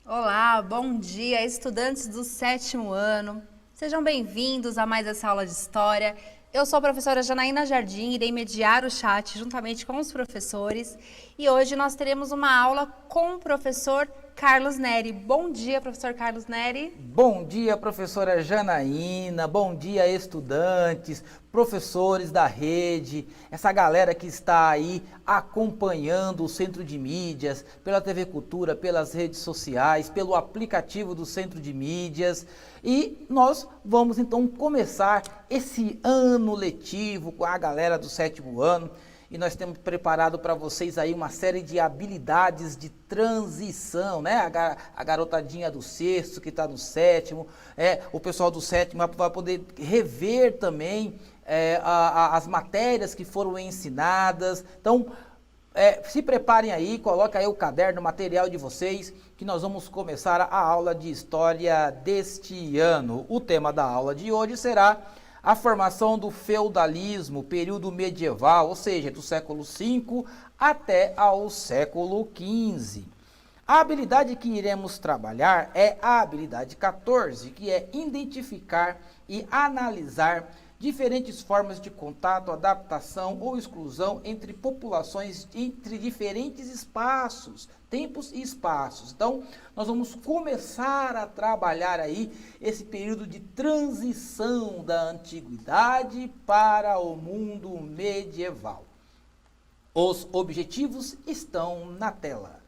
Olá, bom dia, estudantes do sétimo ano. Sejam bem-vindos a mais essa aula de História. Eu sou a professora Janaína Jardim, irei mediar o chat juntamente com os professores. E hoje nós teremos uma aula com o professor Carlos Neri. Bom dia, professor Carlos Neri. Bom dia, professora Janaína. Bom dia, estudantes, professores da rede, essa galera que está aí acompanhando o Centro de Mídias, pela TV Cultura, pelas redes sociais, pelo aplicativo do Centro de Mídias. E nós vamos então começar esse ano letivo com a galera do sétimo ano. E nós temos preparado para vocês aí uma série de habilidades de transição, né? A garotadinha do sexto que está no sétimo, o pessoal do sétimo vai poder rever também as matérias que foram ensinadas. Então, se preparem aí, coloquem aí o caderno, o material de vocês, que nós vamos começar a aula de história deste ano. O tema da aula de hoje será a formação do feudalismo, período medieval, ou seja, do século V até ao século XV. A habilidade que iremos trabalhar é a habilidade 14, que é identificar e analisar diferentes formas de contato, adaptação ou exclusão entre populações entre diferentes espaços, tempos e espaços. Então, nós vamos começar a trabalhar aí esse período de transição da antiguidade para o mundo medieval. Os objetivos estão na tela.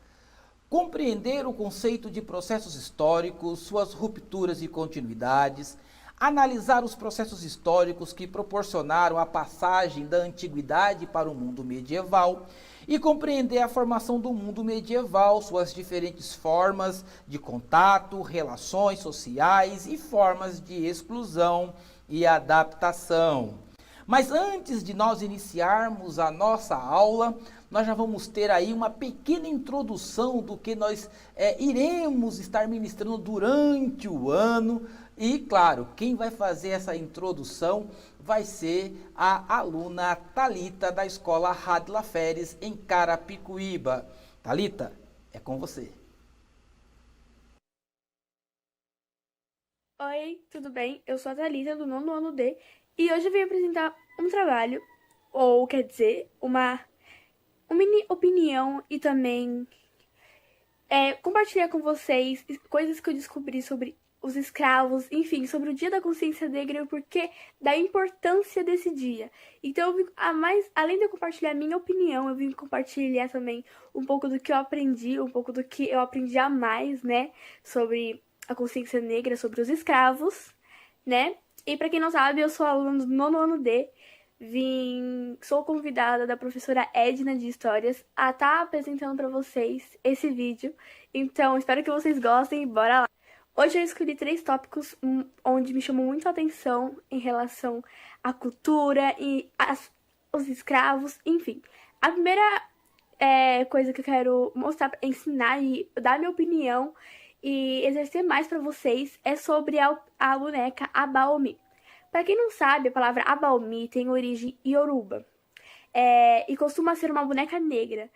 Compreender o conceito de processos históricos, suas rupturas e continuidades, analisar os processos históricos que proporcionaram a passagem da antiguidade para o mundo medieval e compreender a formação do mundo medieval, suas diferentes formas de contato, relações sociais e formas de exclusão e adaptação. Mas antes de nós iniciarmos a nossa aula, nós já vamos ter aí uma pequena introdução do que nós iremos estar ministrando durante o ano. E, claro, quem vai fazer essa introdução vai ser a aluna Thalita, da Escola Radla Feres, em Carapicuíba. Thalita, é com você. Oi, tudo bem? Eu sou a Thalita, do nono ano D, e hoje eu vim apresentar um trabalho, ou quer dizer, uma mini opinião e também compartilhar com vocês coisas que eu descobri sobre os escravos, enfim, sobre o Dia da Consciência Negra e o porquê da importância desse dia. Então, além de eu compartilhar a minha opinião, eu vim compartilhar também um pouco do que eu aprendi, um pouco do que eu aprendi a mais, né, sobre a consciência negra, sobre os escravos, né? E para quem não sabe, eu sou aluna do nono ano D, sou convidada da professora Edna de Histórias a estar apresentando para vocês esse vídeo. Então, espero que vocês gostem e bora lá. Hoje eu escolhi 3 tópicos onde me chamou muito a atenção em relação à cultura e os escravos, enfim. A primeira coisa que eu quero mostrar, ensinar e dar minha opinião e exercer mais para vocês é sobre a boneca Abaomi. Para quem não sabe, a palavra Abaomi tem origem Yoruba e costuma ser uma boneca negra.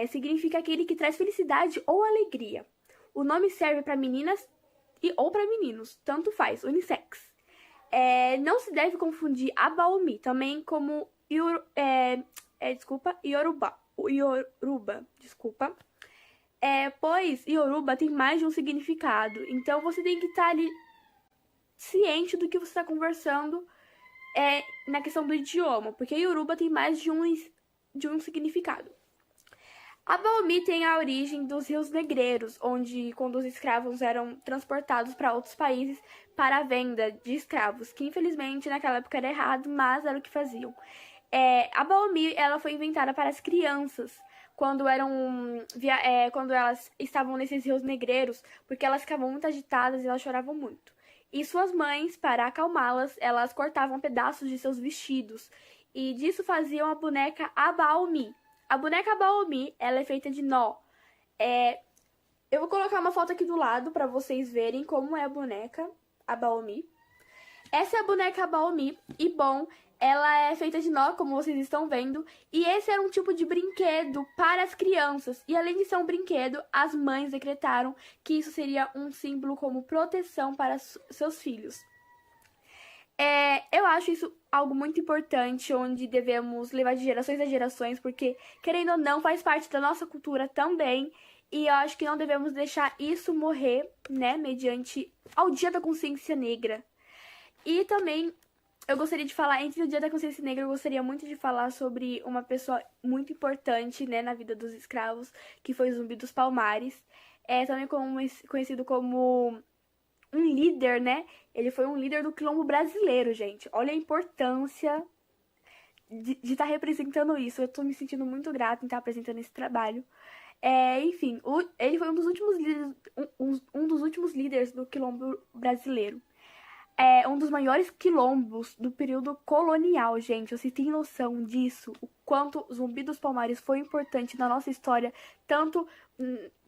Significa aquele que traz felicidade ou alegria. O nome serve para meninas ou para meninos, tanto faz, unissex. Não se deve confundir Abaomi também como Yoruba, desculpa. Pois Yoruba tem mais de um significado, então você tem que estar ali ciente do que você está conversando na questão do idioma, porque Yoruba tem mais de um significado. Abaomi tem a origem dos rios negreiros, onde quando os escravos eram transportados para outros países para a venda de escravos, que infelizmente naquela época era errado, mas era o que faziam. Abaomi, ela foi inventada para as crianças, quando elas estavam nesses rios negreiros, porque elas ficavam muito agitadas e elas choravam muito. E suas mães, para acalmá-las, elas cortavam pedaços de seus vestidos, e disso faziam a boneca Abaomi. A boneca Abaomi, ela é feita de nó. Eu vou colocar uma foto aqui do lado para vocês verem como é a boneca Abaomi. Essa é a boneca Baomi e, bom, ela é feita de nó, como vocês estão vendo, e esse era um tipo de brinquedo para as crianças. E além de ser um brinquedo, as mães decretaram que isso seria um símbolo como proteção para seus filhos. Eu acho isso algo muito importante, onde devemos levar de gerações a gerações, porque, querendo ou não, faz parte da nossa cultura também. E eu acho que não devemos deixar isso morrer, né, mediante ao Dia da Consciência Negra. E também, eu gostaria de falar, entre o Dia da Consciência Negra, eu gostaria muito de falar sobre uma pessoa muito importante, né, na vida dos escravos, que foi Zumbi dos Palmares. Também conhecido como um líder, né? Ele foi um líder do quilombo brasileiro, gente. Olha a importância de estar representando isso. Eu tô me sentindo muito grata em estar apresentando esse trabalho. Enfim, ele foi um dos últimos líderes, um dos últimos líderes do quilombo brasileiro. Um dos maiores quilombos do período colonial, gente. Vocês têm noção disso? O quanto Zumbi dos Palmares foi importante na nossa história, tanto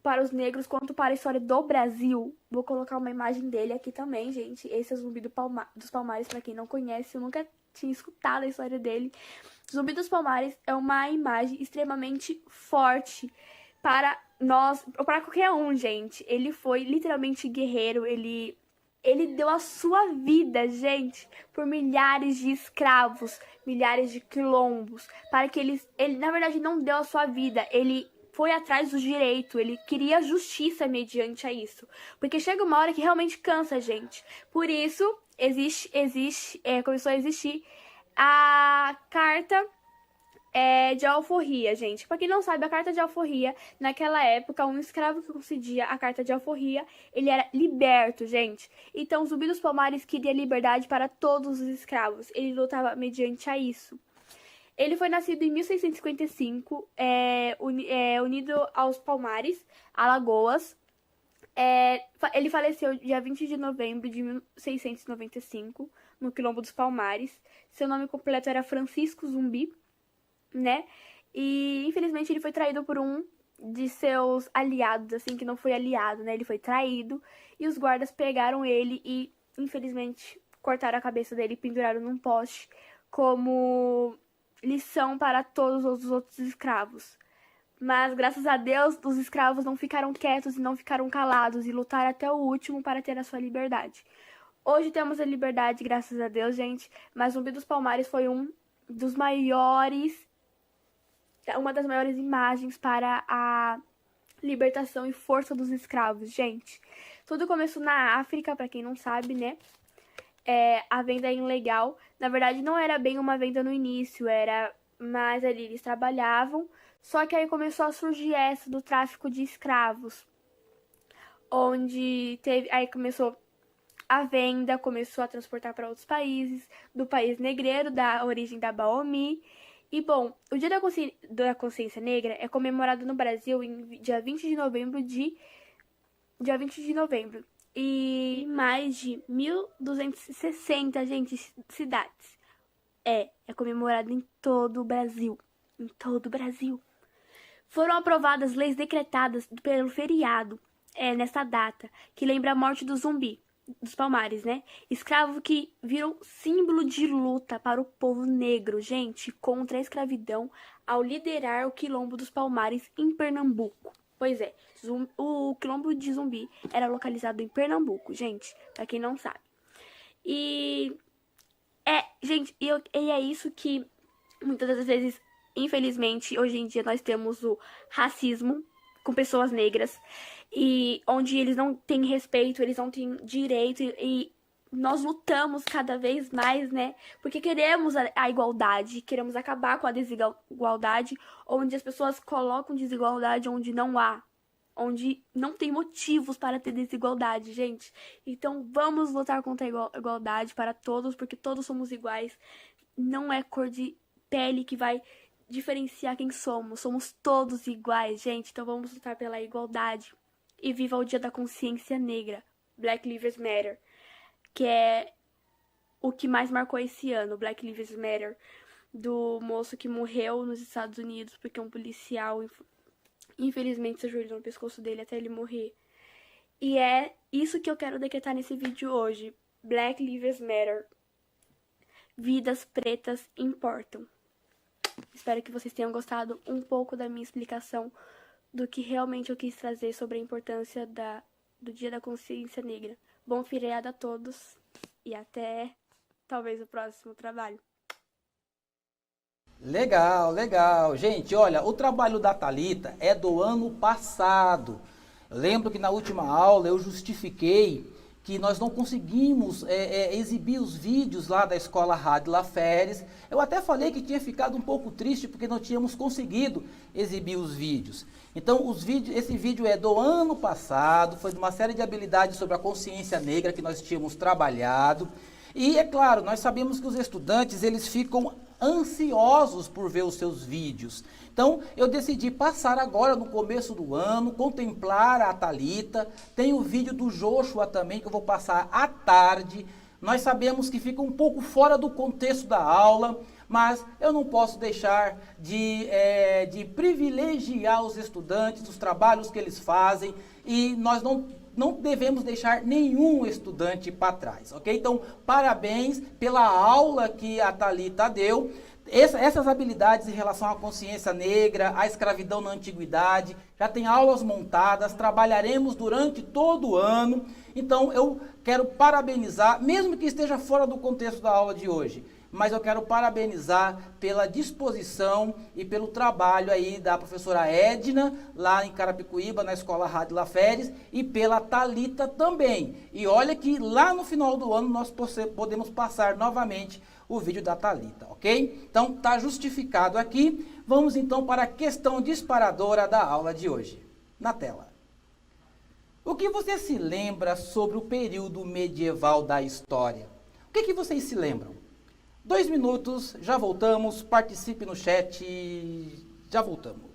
para os negros quanto para a história do Brasil. Vou colocar uma imagem dele aqui também, gente. Esse é o Zumbi dos Palmares, para quem não conhece, eu nunca tinha escutado a história dele. Zumbi dos Palmares é uma imagem extremamente forte para nós, ou para qualquer um, gente. Ele foi literalmente guerreiro, ele deu a sua vida, gente, por milhares de escravos, milhares de quilombos, para que ele, na verdade, não deu a sua vida, ele foi atrás do direito, ele queria justiça mediante a isso. Porque chega uma hora que realmente cansa, gente. Por isso, começou a existir a carta de alforria, gente. Pra quem não sabe, a carta de alforria, naquela época, um escravo que concedia a carta de alforria, ele era liberto, gente. Então, Zumbi dos Palmares queria liberdade para todos os escravos. Ele lutava mediante a isso. Ele foi nascido em 1655, unido aos Palmares, Alagoas. Ele faleceu dia 20 de novembro de 1695, no Quilombo dos Palmares. Seu nome completo era Francisco Zumbi, né? E infelizmente ele foi traído por um de seus aliados, assim, que não foi aliado, né? Ele foi traído e os guardas pegaram ele e infelizmente cortaram a cabeça dele e penduraram num poste como lição para todos os outros escravos. Mas graças a Deus, os escravos não ficaram quietos e não ficaram calados e lutaram até o último para ter a sua liberdade. Hoje temos a liberdade, graças a Deus, gente, mas Zumbi dos Palmares foi uma das maiores imagens para a libertação e força dos escravos, gente. Tudo começou na África, para quem não sabe, né? A venda ilegal, na verdade, não era bem uma venda no início, mas ali eles trabalhavam, só que aí começou a surgir essa do tráfico de escravos, onde aí começou a venda, começou a transportar para outros países, do país negreiro, da origem da Baomi. E, bom, o Dia da Consciência Negra é comemorado no Brasil em dia 20 de novembro e em mais de 1.260, gente, cidades. É comemorado em todo o Brasil. Em todo o Brasil. Foram aprovadas leis decretadas pelo feriado nessa data, que lembra a morte do Zumbi dos Palmares, né? Escravo que virou símbolo de luta para o povo negro, gente, contra a escravidão, ao liderar o Quilombo dos Palmares em Pernambuco. Pois é, o Quilombo de Zumbi era localizado em Pernambuco, gente, pra quem não sabe. Gente, e é isso que muitas das vezes, infelizmente, hoje em dia nós temos o racismo com pessoas negras, e onde eles não têm respeito, eles não têm direito, e nós lutamos cada vez mais, né? Porque queremos a igualdade, queremos acabar com a desigualdade, onde as pessoas colocam desigualdade onde não há, onde não tem motivos para ter desigualdade, gente. Então vamos lutar contra a igualdade para todos, porque todos somos iguais. Não é cor de pele que vai diferenciar quem somos todos iguais, gente. Então vamos lutar pela igualdade. E viva o Dia da Consciência Negra, Black Lives Matter, que é o que mais marcou esse ano, Black Lives Matter, do moço que morreu nos Estados Unidos porque um policial infelizmente se ajoelhou no pescoço dele até ele morrer. E é isso que eu quero decretar nesse vídeo hoje. Black Lives Matter. Vidas pretas importam. Espero que vocês tenham gostado um pouco da minha explicação do que realmente eu quis trazer sobre a importância do Dia da Consciência Negra. Bom feriado a todos e até talvez o próximo trabalho. Legal, legal. Gente, olha, o trabalho da Thalita é do ano passado. Eu lembro que na última aula eu justifiquei que nós não conseguimos exibir os vídeos lá da Escola Rádio Laferes. Eu até falei que tinha ficado um pouco triste porque não tínhamos conseguido exibir os vídeos. Então, esse vídeo é do ano passado, foi de uma série de habilidades sobre a consciência negra que nós tínhamos trabalhado. E, é claro, nós sabemos que os estudantes, eles ficam ansiosos por ver os seus vídeos. Então, eu decidi passar agora, no começo do ano, contemplar a Thalita. Tem o vídeo do Joshua também, que eu vou passar à tarde. Nós sabemos que fica um pouco fora do contexto da aula, mas eu não posso deixar de privilegiar os estudantes, os trabalhos que eles fazem, e nós não devemos deixar nenhum estudante para trás, ok? Então, parabéns pela aula que a Thalita deu. Essas habilidades em relação à consciência negra, à escravidão na antiguidade, já tem aulas montadas, trabalharemos durante todo o ano. Então, eu quero parabenizar, mesmo que esteja fora do contexto da aula de hoje, mas eu quero parabenizar pela disposição e pelo trabalho aí da professora Edna, lá em Carapicuíba, na Escola Rádio Laferes, e pela Thalita também. E olha que lá no final do ano nós podemos passar novamente o vídeo da Thalita, ok? Então, está justificado aqui. Vamos então para a questão disparadora da aula de hoje. Na tela. O que você se lembra sobre o período medieval da história? O que vocês se lembram? 2 minutos, já voltamos, participe no chat, já voltamos.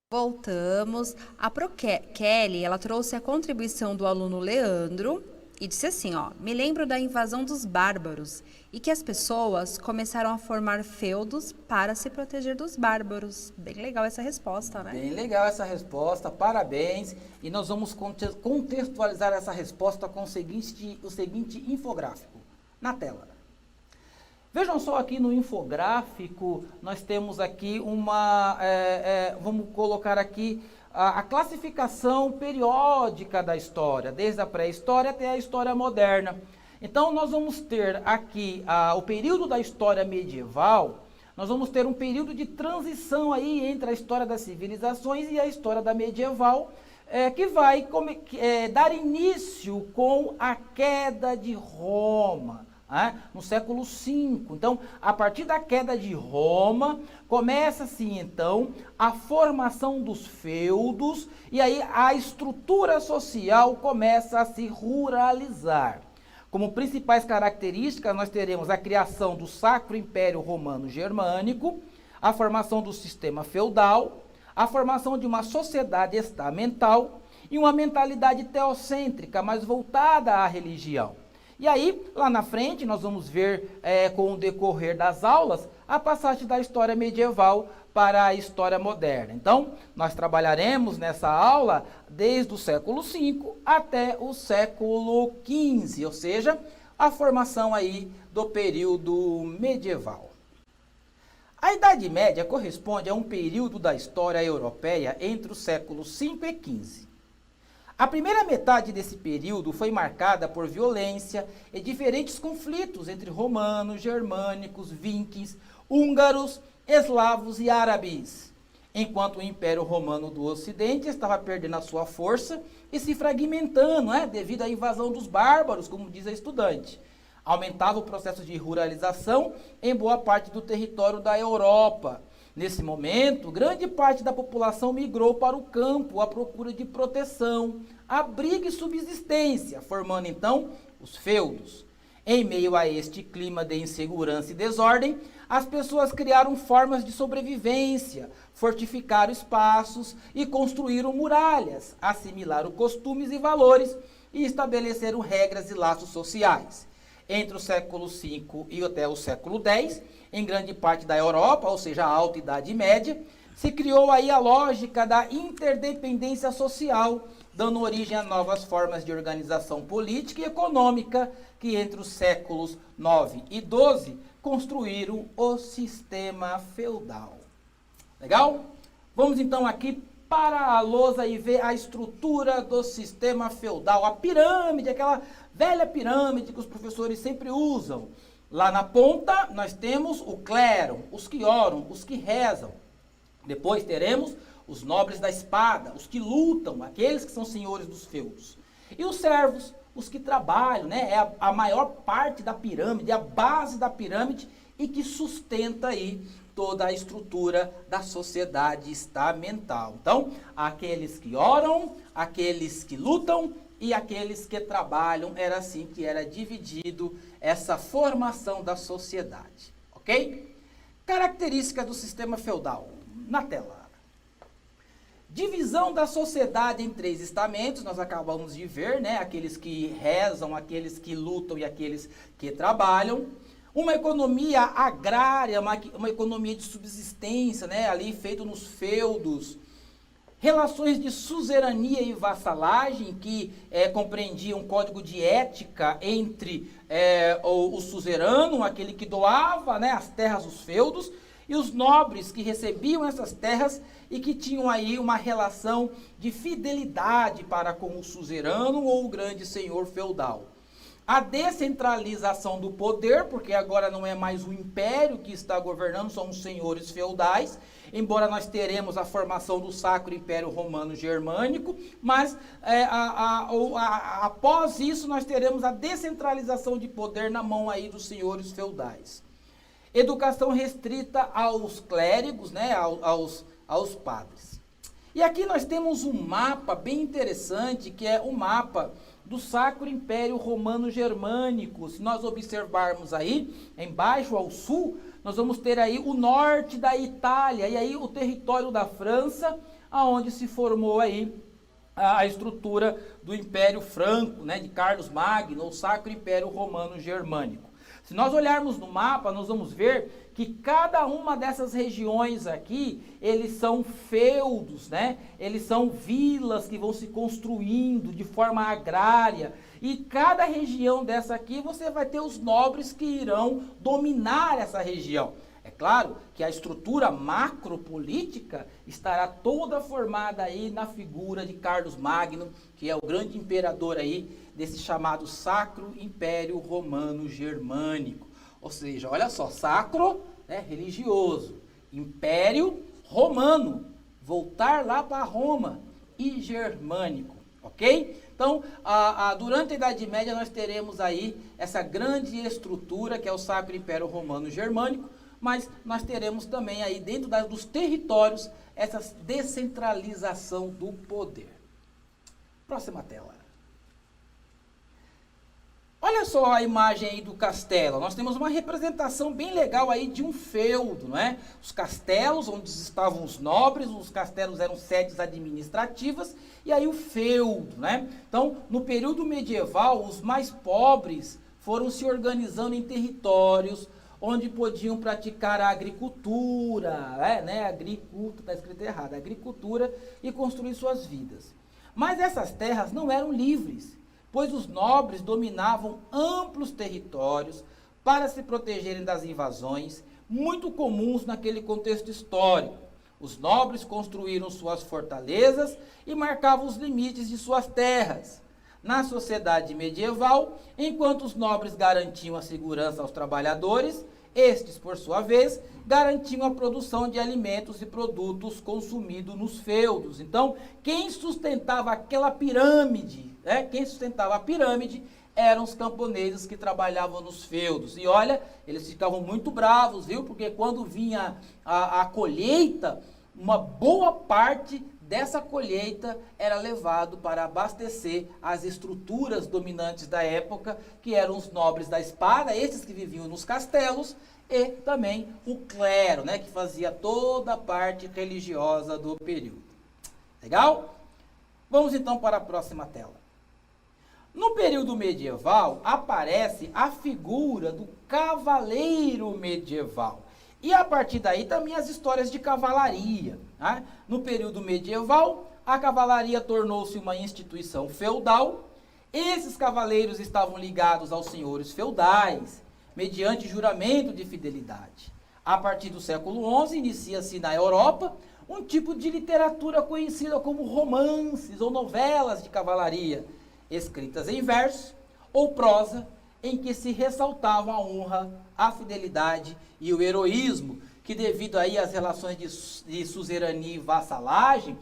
Voltamos. A Kelly, ela trouxe a contribuição do aluno Leandro e disse assim, ó, me lembro da invasão dos bárbaros e que as pessoas começaram a formar feudos para se proteger dos bárbaros. Bem legal essa resposta, né? Bem legal essa resposta, parabéns. E nós vamos contextualizar essa resposta com o seguinte infográfico na tela. Vejam só aqui no infográfico, nós temos aqui vamos colocar aqui a classificação periódica da história, desde a pré-história até a história moderna. Então, nós vamos ter aqui o período da história medieval, nós vamos ter um período de transição aí entre a história das civilizações e a história da medieval, que vai dar início com a queda de Roma, no século V. Então, a partir da queda de Roma, começa-se então a formação dos feudos, e aí a estrutura social começa a se ruralizar. Como principais características, nós teremos a criação do Sacro Império Romano Germânico, a formação do sistema feudal, a formação de uma sociedade estamental e uma mentalidade teocêntrica, mais voltada à religião. E aí, lá na frente, nós vamos ver, com o decorrer das aulas, a passagem da história medieval para a história moderna. Então, nós trabalharemos nessa aula desde o século V até o século XV, ou seja, a formação aí do período medieval. A Idade Média corresponde a um período da história europeia entre os séculos V e XV. A primeira metade desse período foi marcada por violência e diferentes conflitos entre romanos, germânicos, vikings, húngaros, eslavos e árabes, enquanto o Império Romano do Ocidente estava perdendo a sua força e se fragmentando, devido à invasão dos bárbaros, como diz a estudante. Aumentava o processo de ruralização em boa parte do território da Europa. Nesse momento, grande parte da população migrou para o campo à procura de proteção, abrigo e subsistência, formando então os feudos. Em meio a este clima de insegurança e desordem, as pessoas criaram formas de sobrevivência, fortificaram espaços e construíram muralhas, assimilaram costumes e valores e estabeleceram regras e laços sociais. Entre o século V e até o século X, em grande parte da Europa, ou seja, a Alta Idade Média, se criou aí a lógica da interdependência social, dando origem a novas formas de organização política e econômica que entre os séculos IX e XII construíram o sistema feudal. Legal? Vamos então aqui para a lousa e ver a estrutura do sistema feudal, a pirâmide, aquela velha pirâmide que os professores sempre usam. Lá na ponta nós temos o clero, os que oram, os que rezam. Depois teremos os nobres da espada, os que lutam, aqueles que são senhores dos feudos. E os servos, os que trabalham, é a maior parte da pirâmide, a base da pirâmide e que sustenta aí toda a estrutura da sociedade estamental. Então, aqueles que oram, aqueles que lutam e aqueles que trabalham, era assim que era dividido essa formação da sociedade, ok? Características do sistema feudal, na tela. Divisão da sociedade em 3 estamentos, nós acabamos de ver, aqueles que rezam, aqueles que lutam e aqueles que trabalham. Uma economia agrária, uma economia de subsistência, ali feito nos feudos. Relações de suzerania e vassalagem, que compreendiam um código de ética entre o suzerano, aquele que doava as terras dos feudos, e os nobres que recebiam essas terras e que tinham aí uma relação de fidelidade para com o suzerano ou o grande senhor feudal. A descentralização do poder, porque agora não é mais o império que está governando, são os senhores feudais, embora nós teremos a formação do Sacro Império Romano Germânico, mas após isso nós teremos a descentralização de poder na mão aí dos senhores feudais. Educação restrita aos clérigos, aos padres. E aqui nós temos um mapa bem interessante, que é o mapa do Sacro Império Romano Germânico. Se nós observarmos aí, embaixo ao sul, nós vamos ter aí o norte da Itália, e aí o território da França, aonde se formou aí a estrutura do Império Franco, de Carlos Magno, o Sacro Império Romano Germânico. Se nós olharmos no mapa, nós vamos ver que cada uma dessas regiões aqui, eles são feudos, Eles são vilas que vão se construindo de forma agrária. E cada região dessa aqui, você vai ter os nobres que irão dominar essa região. É claro que a estrutura macropolítica estará toda formada aí na figura de Carlos Magno, que é o grande imperador aí desse chamado Sacro Império Romano Germânico. Ou seja, olha só, sacro, religioso, império romano, voltar lá para Roma, e germânico, ok? Então, durante a Idade Média nós teremos aí essa grande estrutura que é o Sacro Império Romano Germânico, mas nós teremos também aí dentro dos territórios essa descentralização do poder. Próxima tela. Olha só a imagem aí do castelo. Nós temos uma representação bem legal aí de um feudo, não é? Os castelos, onde estavam os nobres, os castelos eram sedes administrativas, e aí o feudo, né? Então, no período medieval, os mais pobres foram se organizando em territórios onde podiam praticar a agricultura, está escrito errado, agricultura, e construir suas vidas. Mas essas terras não eram livres, pois os nobres dominavam amplos territórios para se protegerem das invasões, muito comuns naquele contexto histórico. Os nobres construíram suas fortalezas e marcavam os limites de suas terras. Na sociedade medieval, enquanto os nobres garantiam a segurança aos trabalhadores, estes, por sua vez, garantiam a produção de alimentos e produtos consumidos nos feudos. Então, quem sustentava aquela pirâmide, quem sustentava a pirâmide eram os camponeses que trabalhavam nos feudos. E olha, eles ficavam muito bravos, viu? Porque quando vinha a colheita, uma boa parte dessa colheita era levado para abastecer as estruturas dominantes da época, que eram os nobres da espada, esses que viviam nos castelos, e também o clero, que fazia toda a parte religiosa do período. Legal? Vamos então para a próxima tela. No período medieval, aparece a figura do cavaleiro medieval. E a partir daí também as histórias de cavalaria. Né? No período medieval, a cavalaria tornou-se uma instituição feudal. Esses cavaleiros estavam ligados aos senhores feudais, mediante juramento de fidelidade. A partir do século XI, inicia-se na Europa um tipo de literatura conhecida como romances ou novelas de cavalaria, escritas em verso ou prosa, em que se ressaltavam a honra, a fidelidade e o heroísmo, que devido aí às relações de suzerania e vassalagem,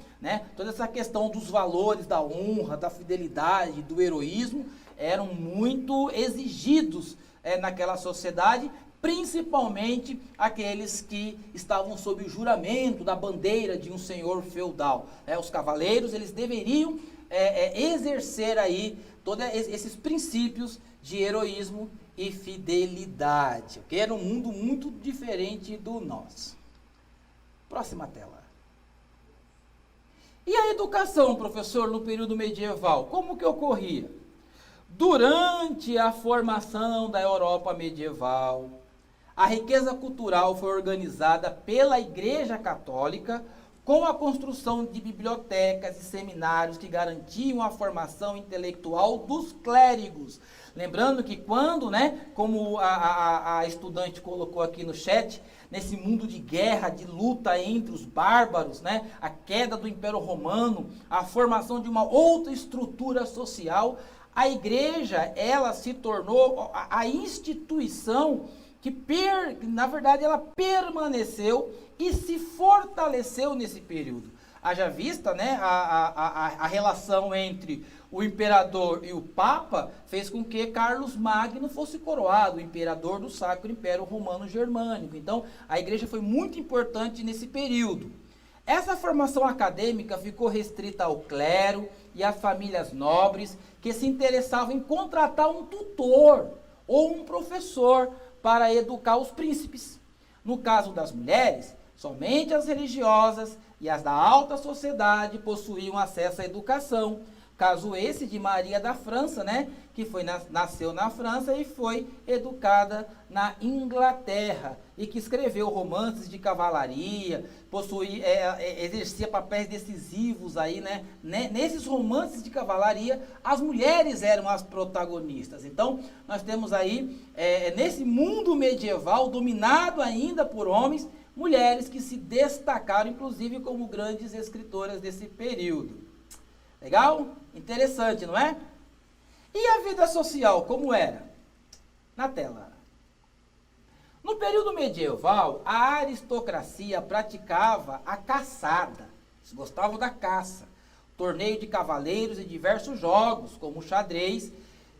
toda essa questão dos valores da honra, da fidelidade, do heroísmo, eram muito exigidos naquela sociedade, principalmente aqueles que estavam sob o juramento da bandeira de um senhor feudal. Os cavaleiros, eles deveriam exercer aí todos esses princípios de heroísmo e fidelidade, ok? Era um mundo muito diferente do nosso. Próxima tela. E a educação, professor, no período medieval, como que ocorria? Durante a formação da Europa medieval, a riqueza cultural foi organizada pela Igreja Católica com a construção de bibliotecas e seminários que garantiam a formação intelectual dos clérigos. Lembrando que quando, como a estudante colocou aqui no chat, nesse mundo de guerra, de luta entre os bárbaros, a queda do Império Romano, a formação de uma outra estrutura social, a igreja, ela se tornou a instituição que, na verdade, ela permaneceu e se fortaleceu nesse período. Haja vista, a relação entre o imperador e o papa fez com que Carlos Magno fosse coroado, o imperador do Sacro Império Romano Germânico. Então, a igreja foi muito importante nesse período. Essa formação acadêmica ficou restrita ao clero e às famílias nobres que se interessavam em contratar um tutor ou um professor para educar os príncipes. No caso das mulheres, somente as religiosas e as da alta sociedade possuíam acesso à educação. Caso esse de Maria da França, que nasceu na França e foi educada na Inglaterra e que escreveu romances de cavalaria, exercia papéis decisivos aí, Nesses romances de cavalaria, as mulheres eram as protagonistas. Então, nós temos aí, nesse mundo medieval, dominado ainda por homens, mulheres que se destacaram, inclusive, como grandes escritoras desse período. Legal? Interessante, não é? E a vida social, como era? Na tela. No período medieval, a aristocracia praticava a caçada. Eles gostavam da caça. torneio de cavaleiros e diversos jogos, como xadrez.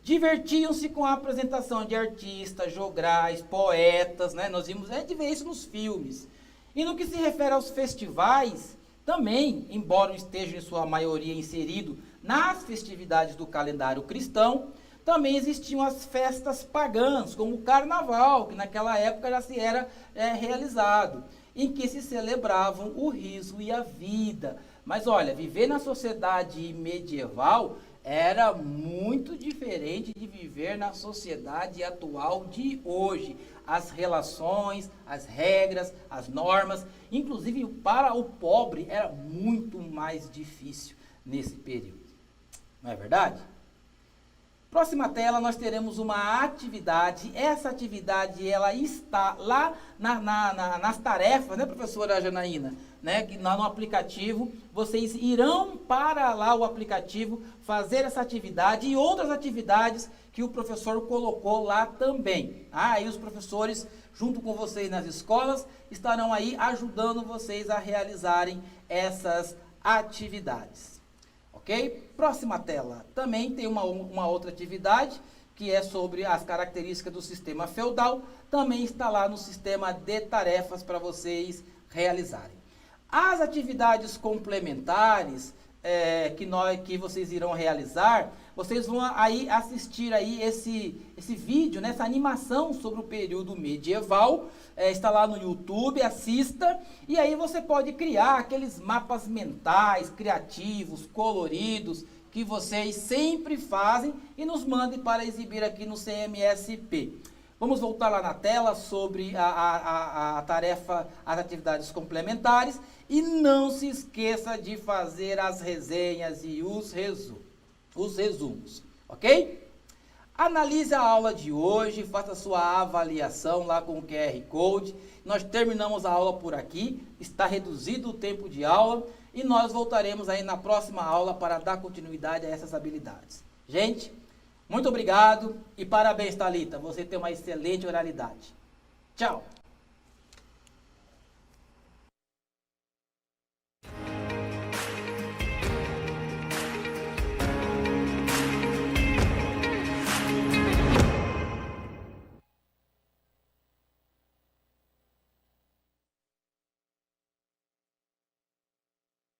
Divertiam-se com a apresentação de artistas, jograis, poetas, né? Nós vimos, a gente vê isso nos filmes. E no que se refere aos festivais, também, embora estejam em sua maioria inserido nas festividades do calendário cristão, também existiam as festas pagãs, como o carnaval, que naquela época já se era realizado, em que se celebravam o riso e a vida. Mas olha, viver na sociedade medieval era muito diferente de viver na sociedade atual de hoje. As relações, as regras, as normas, inclusive para o pobre era muito mais difícil nesse período. Não é verdade? Próxima tela, nós teremos uma atividade. Essa atividade, ela está lá nas tarefas, né, professora Janaína? Né, que lá no aplicativo, vocês irão para lá o aplicativo fazer essa atividade e outras atividades que o professor colocou lá também. Aí os professores, junto com vocês nas escolas, estarão aí ajudando vocês a realizarem essas atividades. Ok? Próxima tela. Também tem uma outra atividade, que é sobre as características do sistema feudal. Também está lá no sistema de tarefas para vocês realizarem. As atividades complementares que vocês irão realizar, vocês vão aí assistir aí esse vídeo, né, essa animação sobre o período medieval, está lá no YouTube, assista, e aí você pode criar aqueles mapas mentais, criativos, coloridos, que vocês sempre fazem e nos mandem para exibir aqui no CMSP. Vamos voltar lá na tela sobre a tarefa, as atividades complementares. E não se esqueça de fazer as resenhas e os resumos, ok? Analise a aula de hoje, faça sua avaliação lá com o QR Code. Nós terminamos a aula por aqui, está reduzido o tempo de aula e nós voltaremos aí na próxima aula para dar continuidade a essas habilidades. Gente, muito obrigado e parabéns, Thalita, você tem uma excelente oralidade. Tchau!